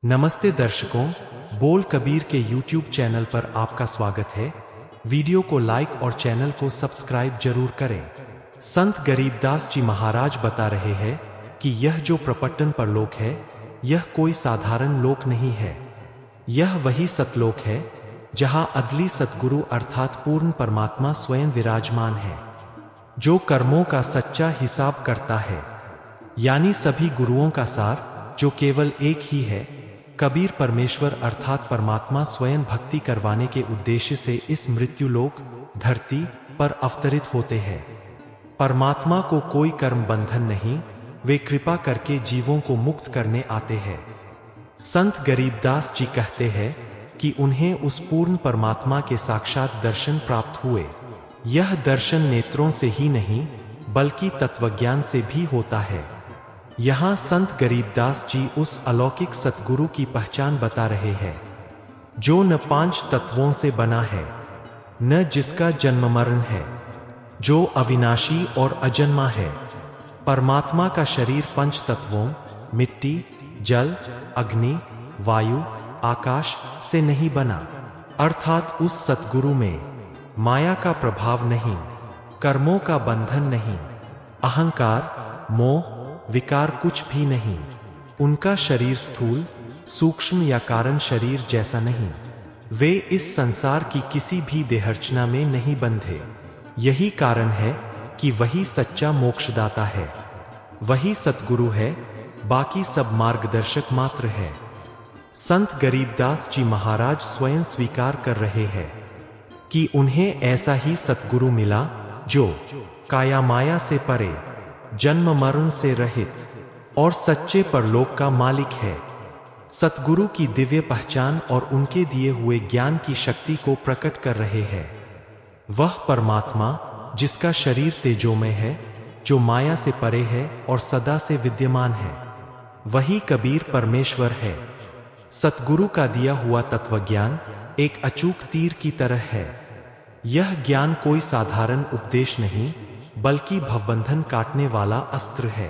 नमस्ते दर्शकों, बोल कबीर के YouTube चैनल पर आपका स्वागत है। वीडियो को लाइक और चैनल को सब्सक्राइब जरूर करें। संत गरीबदास जी महाराज बता रहे हैं कि यह जो प्रपट्टन परलोक है, यह कोई साधारण लोक नहीं है। यह वही सतलोक है जहां अदली सतगुरु अर्थात पूर्ण परमात्मा स्वयं विराजमान है, जो कर्मों का सच्चा हिसाब करता है, यानी सभी गुरुओं का सार जो केवल एक ही है। कबीर परमेश्वर अर्थात परमात्मा स्वयं भक्ति करवाने के उद्देश्य से इस मृत्युलोक धरती पर अवतरित होते हैं। परमात्मा को कोई कर्म बंधन नहीं, वे कृपा करके जीवों को मुक्त करने आते हैं। संत गरीबदास जी कहते हैं कि उन्हें उस पूर्ण परमात्मा के साक्षात दर्शन प्राप्त हुए। यह दर्शन नेत्रों से ही नहीं बल्कि तत्वज्ञान से भी होता है। यहाँ संत गरीबदास जी उस अलौकिक सतगुरु की पहचान बता रहे हैं, जो न पांच तत्वों से बना है, न जिसका जन्म मरण है, जो अविनाशी और अजन्मा है। परमात्मा का शरीर पंच तत्वों मिट्टी, जल, अग्नि, वायु, आकाश से नहीं बना, अर्थात उस सतगुरु में माया का प्रभाव नहीं, कर्मों का बंधन नहीं, अहंकार, मोह, विकार कुछ भी नहीं। उनका शरीर स्थूल, सूक्ष्म या कारण शरीर जैसा नहीं। वे इस संसार की किसी भी देहरचना में नहीं बंधे। यही कारण है कि वही सच्चा मोक्षदाता है, वही सतगुरु है, बाकी सब मार्गदर्शक मात्र है। संत गरीबदास जी महाराज स्वयं स्वीकार कर रहे हैं कि उन्हें ऐसा ही सतगुरु मिला जो काया माया से परे, जन्म मरण से रहित और सच्चे परलोक का मालिक है। सतगुरु की दिव्य पहचान और उनके दिए हुए ज्ञान की शक्ति को प्रकट कर रहे हैं। वह परमात्मा जिसका शरीर तेजोमय है, जो माया से परे है और सदा से विद्यमान है, वही कबीर परमेश्वर है। सतगुरु का दिया हुआ तत्वज्ञान एक अचूक तीर की तरह है। यह ज्ञान कोई साधारण उपदेश नहीं बल्कि भवबंधन काटने वाला अस्त्र है।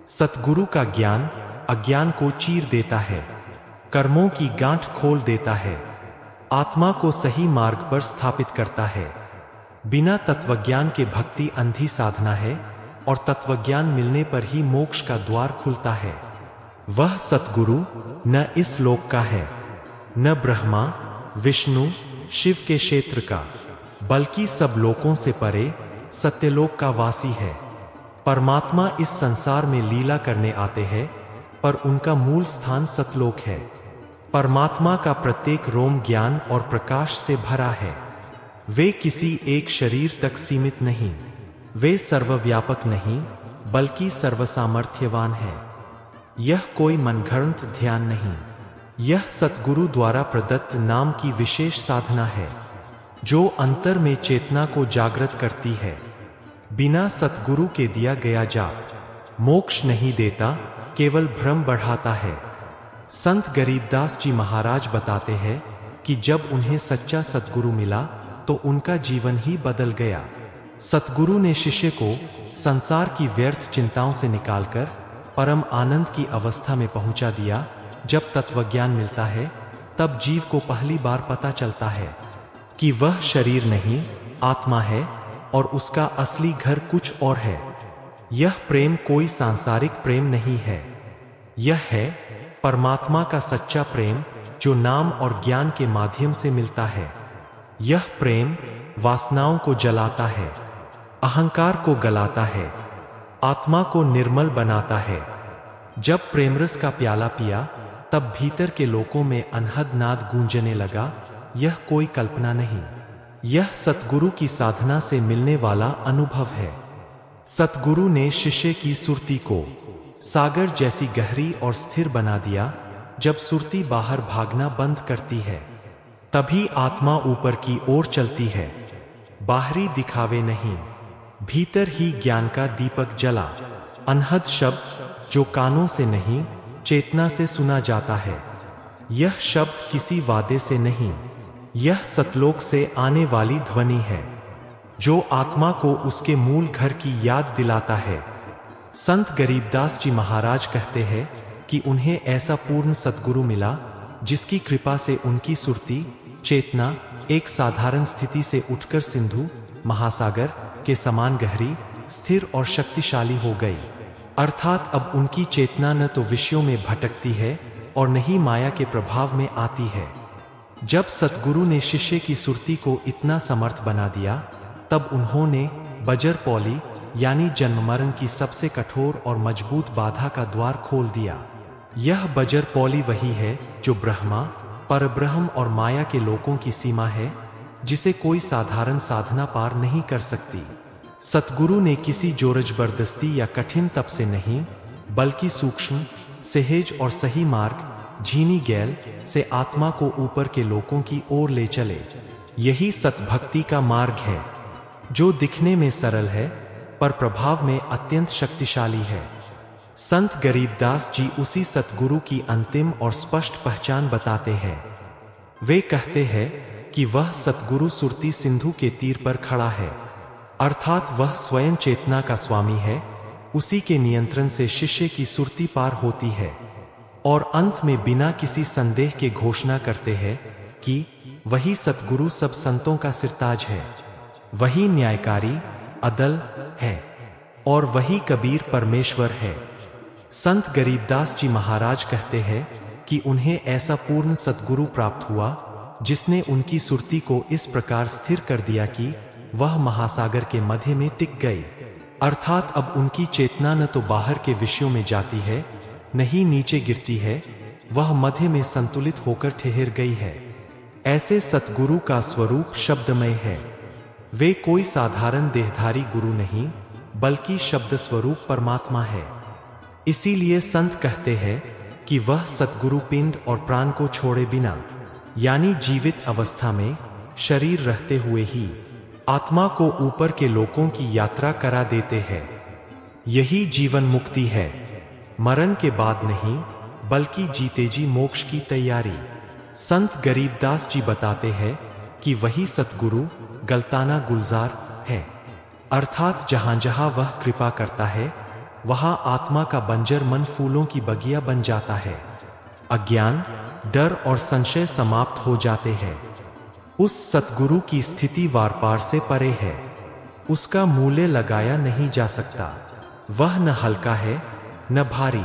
सतगुरु का ज्ञान अज्ञान को चीर देता है, कर्मों की गांठ खोल देता है, आत्मा को सही मार्ग पर स्थापित करता है। बिना तत्वज्ञान के भक्ति अंधी साधना है और तत्वज्ञान मिलने पर ही मोक्ष का द्वार खुलता है। वह सतगुरु न इस लोक का है, न ब्रह्मा, विष्णु, शिव के क्षेत्र का, बल्कि सब लोकों से परे सत्यलोक का वासी है। परमात्मा इस संसार में लीला करने आते हैं, पर उनका मूल स्थान सतलोक है। परमात्मा का प्रत्येक रोम ज्ञान और प्रकाश से भरा है। वे किसी एक शरीर तक सीमित नहीं, वे सर्वव्यापक नहीं बल्कि सर्वसामर्थ्यवान है। यह कोई मनगढ़ंत ध्यान नहीं, यह सतगुरु द्वारा प्रदत्त नाम की विशेष साधना है, जो अंतर में चेतना को जागृत करती है। बिना सतगुरु के दिया गया जाप मोक्ष नहीं देता, केवल भ्रम बढ़ाता है। संत गरीबदास जी महाराज बताते हैं कि जब उन्हें सच्चा सतगुरु मिला तो उनका जीवन ही बदल गया। सतगुरु ने शिष्य को संसार की व्यर्थ चिंताओं से निकालकर परम आनंद की अवस्था में पहुंचा दिया। जब तत्वज्ञान मिलता है तब जीव को पहली बार पता चलता है कि वह शरीर नहीं, आत्मा है और उसका असली घर कुछ और है। यह प्रेम कोई सांसारिक प्रेम नहीं है, यह है परमात्मा का सच्चा प्रेम जो नाम और ज्ञान के माध्यम से मिलता है। यह प्रेम वासनाओं को जलाता है, अहंकार को गलाता है, आत्मा को निर्मल बनाता है। जब प्रेमरस का प्याला पिया तब भीतर के लोकों में अनहद नाद गूंजने लगा। यह कोई कल्पना नहीं, यह सतगुरु की साधना से मिलने वाला अनुभव है। सतगुरु ने शिष्य की सुरती को सागर जैसी गहरी और स्थिर बना दिया। जब सुरती बाहर भागना बंद करती है तभी आत्मा ऊपर की ओर चलती है। बाहरी दिखावे नहीं, भीतर ही ज्ञान का दीपक जला। अनहद शब्द जो कानों से नहीं चेतना से सुना जाता है। यह शब्द किसी वादे से नहीं, यह सतलोक से आने वाली ध्वनि है, जो आत्मा को उसके मूल घर की याद दिलाता है। संत गरीबदास जी महाराज कहते हैं कि उन्हें ऐसा पूर्ण सद्गुरु मिला जिसकी कृपा से उनकी सुरती, चेतना एक साधारण स्थिति से उठकर सिंधु महासागर के समान गहरी, स्थिर और शक्तिशाली हो गई। अर्थात अब उनकी चेतना न तो विषयों में भटकती है और न ही माया के प्रभाव में आती है। जब सतगुरु ने शिष्य की सुरती को इतना समर्थ बना दिया, तब उन्होंने बजर पौली यानी जन्म मरण की सबसे कठोर और मजबूत बाधा का द्वार खोल दिया। यह बजर पौली वही है जो ब्रह्मा, परब्रह्म और माया के लोकों की सीमा है, जिसे कोई साधारण साधना पार नहीं कर सकती। सतगुरु ने किसी जोर जबरदस्ती या कठिन तप से नहीं, बल्कि सूक्ष्म, सहज और सही मार्ग, झीनी गैल से आत्मा को ऊपर के लोकों की ओर ले चले। यही सतभक्ति का मार्ग है, जो दिखने में सरल है पर प्रभाव में अत्यंत शक्तिशाली है। संत गरीबदास जी उसी सतगुरु की अंतिम और स्पष्ट पहचान बताते हैं। वे कहते हैं कि वह सतगुरु सुरती सिंधु के तीर पर खड़ा है, अर्थात वह स्वयं चेतना का स्वामी है। उसी के नियंत्रण से शिष्य की सुरती पार होती है और अंत में बिना किसी संदेह के घोषणा करते हैं कि वही सतगुरु सब संतों का सिरताज है, वही न्यायकारी अदल है और वही कबीर परमेश्वर है। संत गरीबदास जी महाराज कहते हैं कि उन्हें ऐसा पूर्ण सतगुरु प्राप्त हुआ जिसने उनकी सुरती को इस प्रकार स्थिर कर दिया कि वह महासागर के मध्य में टिक गई। अर्थात अब उनकी चेतना न तो बाहर के विषयों में जाती है, न ही नीचे गिरती है, वह मध्य में संतुलित होकर ठहर गई है। ऐसे सतगुरु का स्वरूप शब्दमय है। वे कोई साधारण देहधारी गुरु नहीं, बल्कि शब्द स्वरूप परमात्मा है। इसीलिए संत कहते हैं कि वह सतगुरु पिंड और प्राण को छोड़े बिना, यानी जीवित अवस्था में शरीर रहते हुए ही आत्मा को ऊपर के लोकों की यात्रा करा देते हैं। यही जीवन मुक्ति है, मरण के बाद नहीं, बल्कि जीते जी मोक्ष की तैयारी। संत गरीबदास जी बताते हैं कि वही सतगुरु गलताना गुलजार है, अर्थात जहां जहां वह कृपा करता है, वहां आत्मा का बंजर मन फूलों की बगिया बन जाता है। अज्ञान, डर और संशय समाप्त हो जाते हैं। उस सतगुरु की स्थिति वार पार से परे है, उसका मूल्य लगाया नहीं जा सकता। वह न हल्का है न भारी,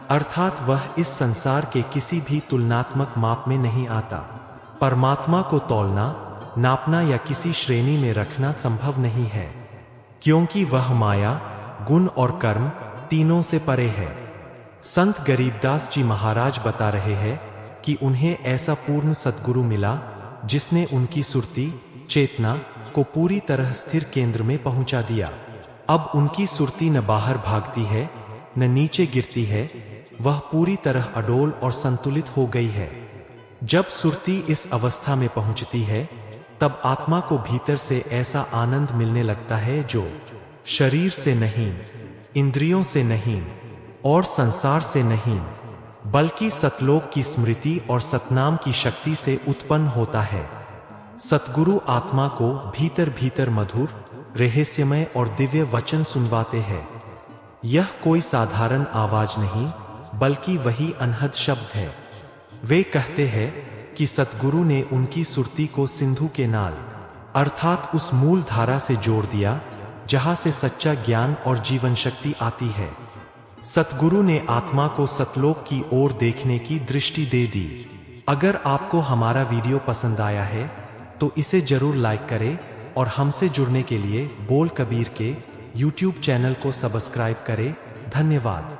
अर्थात वह इस संसार के किसी भी तुलनात्मक माप में नहीं आता। परमात्मा को तौलना, नापना या किसी श्रेणी में रखना संभव नहीं है, क्योंकि वह माया, गुण और कर्म तीनों से परे है। संत गरीबदास जी महाराज बता रहे हैं कि उन्हें ऐसा पूर्ण सतगुरु मिला जिसने उनकी सुरती, चेतना को पूरी तरह स्थिर केंद्र में पहुंचा दिया। अब उनकी सुरती न बाहर भागती है न नीचे गिरती है, वह पूरी तरह अडोल और संतुलित हो गई है। जब सुरती इस अवस्था में पहुंचती है, तब आत्मा को भीतर से ऐसा आनंद मिलने लगता है जो शरीर से नहीं, इंद्रियों से नहीं और संसार से नहीं, बल्कि सतलोक की स्मृति और सतनाम की शक्ति से उत्पन्न होता है। सतगुरु आत्मा को भीतर भीतर मधुर, रहस्यमय और दिव्य वचन सुनवाते हैं। यह कोई साधारण आवाज नहीं, बल्कि वही अनहद शब्द है। वे कहते हैं कि सतगुरु ने उनकी सुरती को सिंधु के नाल, अर्थात उस मूल धारा से जोड़ दिया जहां से सच्चा ज्ञान और जीवन शक्ति आती है। सतगुरु ने आत्मा को सतलोक की ओर देखने की दृष्टि दे दी। अगर आपको हमारा वीडियो पसंद आया है तो इसे जरूर लाइक करें और हमसे जुड़ने के लिए बोल कबीर के YouTube चैनल को सब्सक्राइब करें। धन्यवाद।